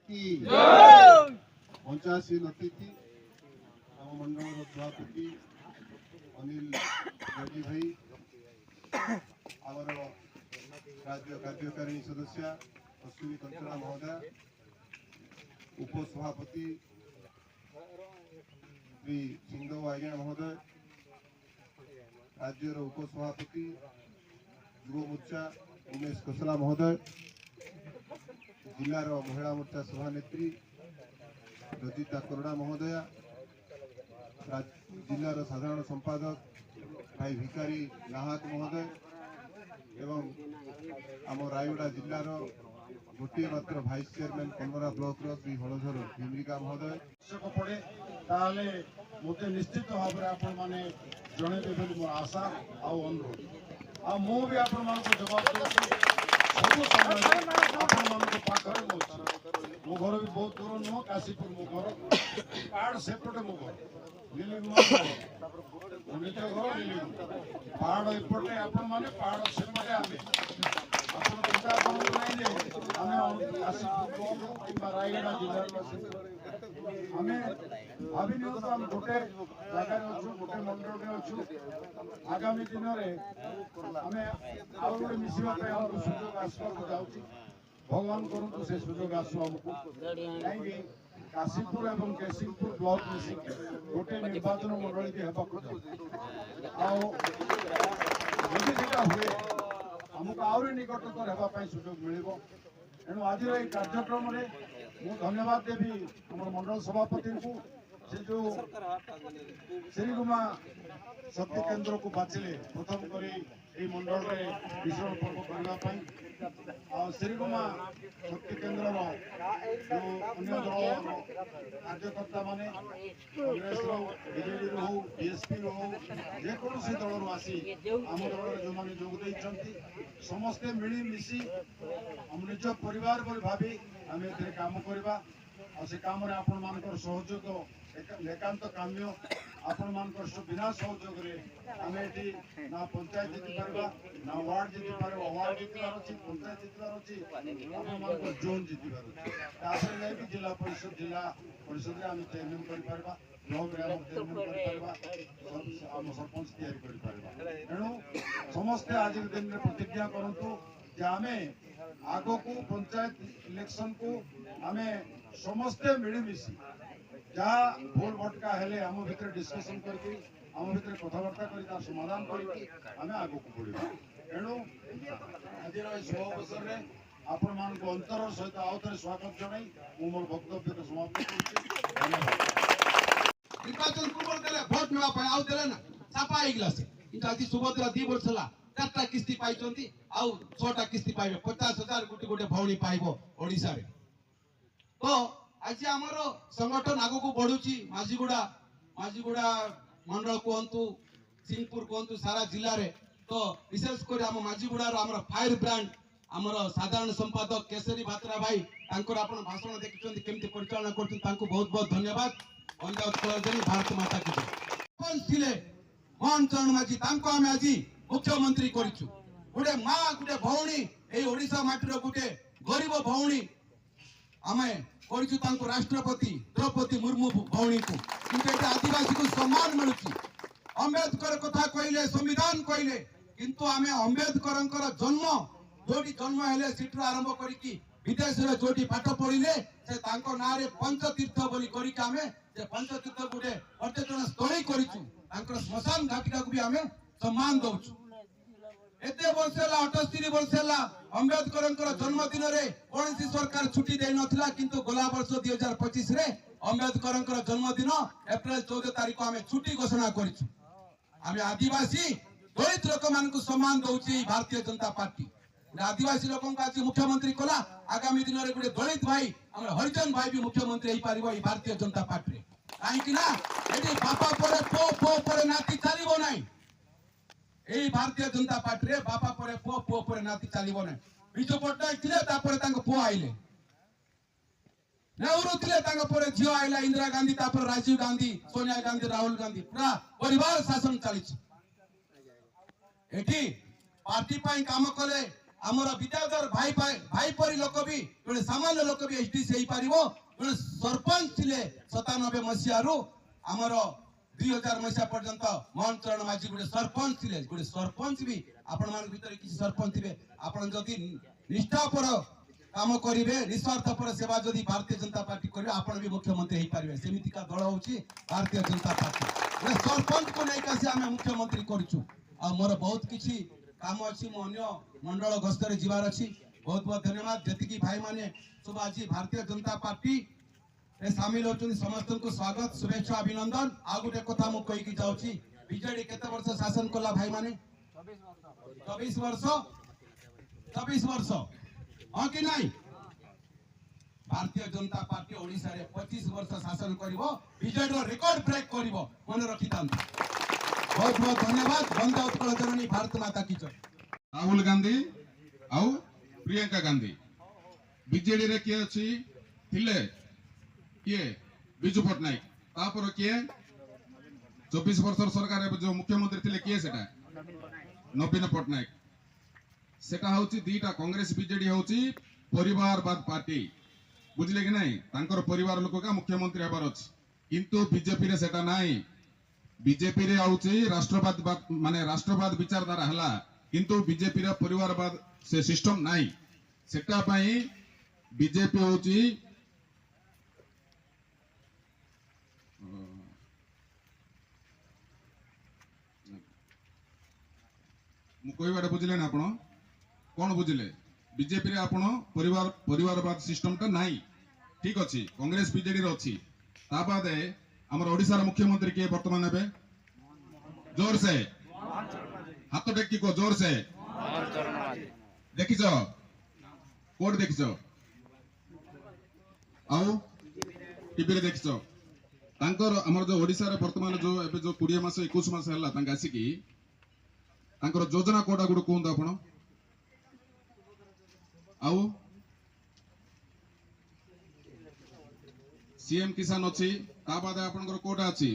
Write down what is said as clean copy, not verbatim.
की 85 अतिथि आम मंडल सभापति अनिल रेड्डी भाई आमर राज्य कार्यकारिणी सदस्य अश्विनी कंचना महोदय उपसभापति श्री सिंहदेव आज्ञा महोदय राज्यर उपसभापति युव मोर्चा उमेश कोसला महोदय जिलार महिला मोर्चा सभानेत्री रजिता करुणा महोदया जिलार साधारण संपादक भाई भिकारी नाहक महोदय एवं आम रायगड़ा जिलार गोटे मात्र भाइस चेयरमैन कन्नरा ब्लॉक श्री हलधर भीमिका महोदय पड़े ताले मते निश्चित भाव में आपण माने जणेबे बोली मोर आशा आ अनुरोध आ मो भी आपण मान को जवाब देछि सब समय आपण मान को पाखरे मो घर भी बहुत दूर न काशीपुर मो घर पहाड़ सेपटे मो घर नीलिमा निज घर नीलिमा पहाड़ एपटे आपण माने पहाड़ सेपटे आमे आपण चिंता करू नहीं जे आमे काशीपुर किंबा रायगड़ा जिला हमें भाभी हम गोटे जगह गोटे मंडल में अच्छु आगामी दिन में हमें आउ गोटे मिसवा सुजोग आसवा जाऊँगी भगवान करतु से सुजोग आसु आमको कहीं काशीपुर एवं केसिंगपुर ब्लॉक मिसिक गोटे निर्वाचन मंडल की हेबाक हुए आमको आहरी निकटतर होगापी सुजोग मिल तेणु आज कार्यक्रम में मु धन्यवाद देवी आम मंडल सभापति को से जो श्रीगुमा शक्ति केन्द्र को बाछिले प्रथम करी मंडल में विसर्जन पर्व करने श्रीगुमा शक्ति केन्द्र जो अन्य दल कार्यकर्ता माने कांग्रेस बीजेडी हो बीएसपी हो जेकोसी दल आसी आम दल जो मैंने जोग समस्ते मिलमिशि आम निज परिवार भावी आम काम करवा से काम आपण मान सहयोग एकांत काम्य आपण मान बिना सहयोग आम ये ना पंचायत जीति पार्बा ना वार्ड जीति पार्बा वार्ड जीतवार अच्छी पंचायत जीतवार अच्छी आम मान जोन जीतवार अच्छे जाकि जिला परिषद में आम चेयरमैन कर ब्लॉक चेयरमैन कर सरपंच तेणु समस्ते आज दिन में प्रतिज्ञा करूँ आम आग को पंचायत इलेक्शन को आम समस्ते मिलमिशि जहाँ भूल भटका हेले आम भितर डिस्कसन करके आम भितर कथबार्ता कर समाधान करके आम आग को बढ़ा तेणु आज शुभ अवसर में आपण मान अंतर सहित आउ थे स्वागत जन मोर वक्तव्य को समाप्त निर्वाचन पूर्व भोट ना आउ देले ना छापा आईगला से किंतु आज सुभद्रा 2 वर्ष ला 4टा किस्ती पाइचंती आउ 6टा किस्ती पाइबे 50,000 गोटे गोटे भौणी पाइबो ओडिसा रे तो आज आमर संगठन आगो को बढ़ुची माझीगुड़ा मंडल कहतु सिंहपुर कहतु सारा जिले में तो विशेष कर आम माझीगुड़ा आमर फायर ब्रांड आमर साधारण संपादक केसरी भात्रा भाई तांकर आपण भाषण देखिछन्ती केमती परिचालन करछन तांको बहुत बहुत धन्यवाद भारत माता की जय मोहन चरण माझी तांको आमे आज मुख्यमंत्री करिछु गोटे माँ गोटे भौणी ए ओडिसा माटीर गोटे गरीब भौणी आमे करिछु तांको राष्ट्रपति द्रौपदी मुर्मू भौणी को किंतु एटा आदिवासी को सम्मान मिलुछि अंबेडकर कथा कहले संविधान कहले किंतु आमे अंबेडकर जन्म जोटी जन्म हेले सिटु आरंभ करिकी विदेश रे जोटी पाठ पढिले से तांको नारे पंचतीर्थ बोली करिका आमे से पंचतीर्थ गुटे पर्यटन स्थली करिछु तांकर श्मशान घाटिका को भी आमे सम्मान दउछु एते वर्ष ला 78 वर्ष ला अंबेडकर जन्मदिन रे कोनसी सरकार छुट्टी दे नथिला किंतु गला वर्ष 2025 रे अंबेडकर जन्मदिन अप्रैल 14 तारिख आमे छुट्टी घोषणा करिछु आमे आदिवासी दलित लोक मान को सम्मान दउछि भारतीय जनता पार्टी आदिवासी लोक आज मुख्यमंत्री कला आगामी दिन में गोटे दलित भाई हरिजन भाई भी मुख्यमंत्री हो पार भारतीय जनता पार्टी कहीं बापा पर पो पर नाती चलो ना यही भारतीय जनता पार्टी रे बापा पर पो पर नाती चलो ना विजु पट्टनायक थे पु आइले नेहरू थे झील आइला इंदिरा गांधी राजीव गांधी सोनिया गांधी राहुल गांधी पूरा परिवार शासन चली पार्टी काम कले ଆମର ବିଦ୍ୟାଧର ଭାଇ ପରି ଲୋକ ବି ଗୋଟେ ସାମାନ୍ୟ ଲୋକ ବି ଏଚଡିସି ହେଇପାରିବ। ଗୋଟେ ସରପଞ୍ଚ ଥିଲେ 97 ମସିହାରୁ ଆମର 2000 ମସିହା ପର୍ଯ୍ୟନ୍ତ ମୋହନ ଚରଣ ମାଝୀ ଗୋଟେ ସରପଞ୍ଚ ଥିଲେ। ଗୋଟେ ସରପଞ୍ଚ ବି ଆପଣ ମାନଙ୍କ ଭିତରେ କିଛି ସରପଞ୍ଚ ଥିବେ, ଆପଣ ଯଦି ନିଷ୍ଠାପର କାମ କରିବେ, ନିଃସ୍ୱାର୍ଥପର ସେବା ଯଦି ଭାରତୀୟ ଜନତା ପାର୍ଟି କରିବେ, ଆପଣ ବି ମୁଖ୍ୟମନ୍ତ୍ରୀ ହେଇପାରିବେ। ସେମିତିକା ଦଳ ହଉଛି ଭାରତୀୟ ଜନତା ପାର୍ଟି। ଗୋଟେ ସରପଞ୍ଚକୁ ନେଇକି ଆସି ଆମେ ମୁଖ୍ୟମନ୍ତ୍ରୀ କରୁଛୁ। ଆଉ ମୋର ବହୁତ କିଛି କାମ ଅଛି, ମୁଁ ଅନ୍ୟ ମଣ୍ଡଳ ଗସ୍ତରେ ଯିବାର ଅଛି। ବହୁତ ବହୁତ ଧନ୍ୟବାଦ। ଯେତିକି ଭାଇମାନେ ସବୁ ଆଜି ଭାରତୀୟ ଜନତା ପାର୍ଟି ସାମିଲ ହଉଛନ୍ତି ସମସ୍ତଙ୍କୁ ସ୍ୱାଗତ, ଶୁଭେଚ୍ଛା, ଅଭିନନ୍ଦନ। ଆଉ ଗୋଟେ କଥା ମୁଁ କହିକି ଯାଉଛି, ବିଜେଡି କେତେ ବର୍ଷ ଶାସନ କଲା ଭାଇମାନେ? 24 ବର୍ଷ। 24 ବର୍ଷ, ହଁ କି ନାଇଁ? ଭାରତୀୟ ଜନତା ପାର୍ଟି ଓଡ଼ିଶାରେ 25 ବର୍ଷ ଶାସନ କରିବ, ବିଜେଡିର ରେକର୍ଡ ବ୍ରେକ୍ କରିବ, ମନେ ରଖିଥାନ୍ତୁ। ବହୁତ ବହୁତ ଧନ୍ୟବାଦ। ବନ୍ଦେ ଉତ୍କଳ ଜନନୀ ଭାରତ ମାତା କି ଜୟ। ରାହୁଲ ଗାନ୍ଧୀ ଆଉ ପ୍ରିୟଙ୍କା ଗାନ୍ଧୀ ବିଜେଡି ରେ କିଏ ଅଛି ଥିଲେ? କିଏ? ବିଜୁ ପଟ୍ଟନାୟକ। ତାପରେ କିଏ? 24 ବର୍ଷର ସରକାର ଯୋଉ ମୁଖ୍ୟମନ୍ତ୍ରୀ ଥିଲେ କିଏ? ସେଟା ନବୀନ ପଟ୍ଟନାୟକ। ସେଟା ହଉଛି ଦିଟା, କଂଗ୍ରେସ ବିଜେଡି ହଉଛି ପରିବାରବାଦ ପାର୍ଟି, ବୁଝିଲେ କି ନାଇଁ? ତାଙ୍କର ପରିବାର ଲୋକ କା ମୁଖ୍ୟମନ୍ତ୍ରୀ ହେବାର ଅଛି, କିନ୍ତୁ ବିଜେପି ରେ ସେଟା ନାହିଁ। ବିଜେପି ରେ ହଉଛି ରାଷ୍ଟ୍ରବାଦ ମାନେ ରାଷ୍ଟ୍ରବାଦ ବିଚାରଧାରା ହେଲା, କିନ୍ତୁ ବିଜେପି ର ପରିବାରବାଦ ସେ ସିଷ୍ଟମ ନାହିଁ। ସେଟା ପାଇଁ ବିଜେପି ହଉଛି ମୁଁ କହିବାଟା ବୁଝିଲେ ନା ଆପଣ? କଣ ବୁଝିଲେ? ବିଜେପି ରେ ଆପଣ ପରିବାରବାଦ ସିଷ୍ଟମଟା ନାହିଁ, ଠିକ ଅଛି। କଂଗ୍ରେସ ବିଜେଡି ରେ ଅଛି। ତା ବାଦେ ଆମର ଓଡିଶାର ମୁଖ୍ୟମନ୍ତ୍ରୀ କିଏ ବର୍ତ୍ତମାନ ହେବେ? जोर से हाथ टेकी को जोर से देखिଛ कोड देखिଛ आउ टीवी रे देखिଛ तांकर हमर जो ओडिसा रे वर्तमान जो एबे जो 20 मास 21 मास हला तांका आसी की तांकर योजना कोडा गुड कोन आपण आउ सीएम किसान अछि ता बाद आपनकर कोडा अछि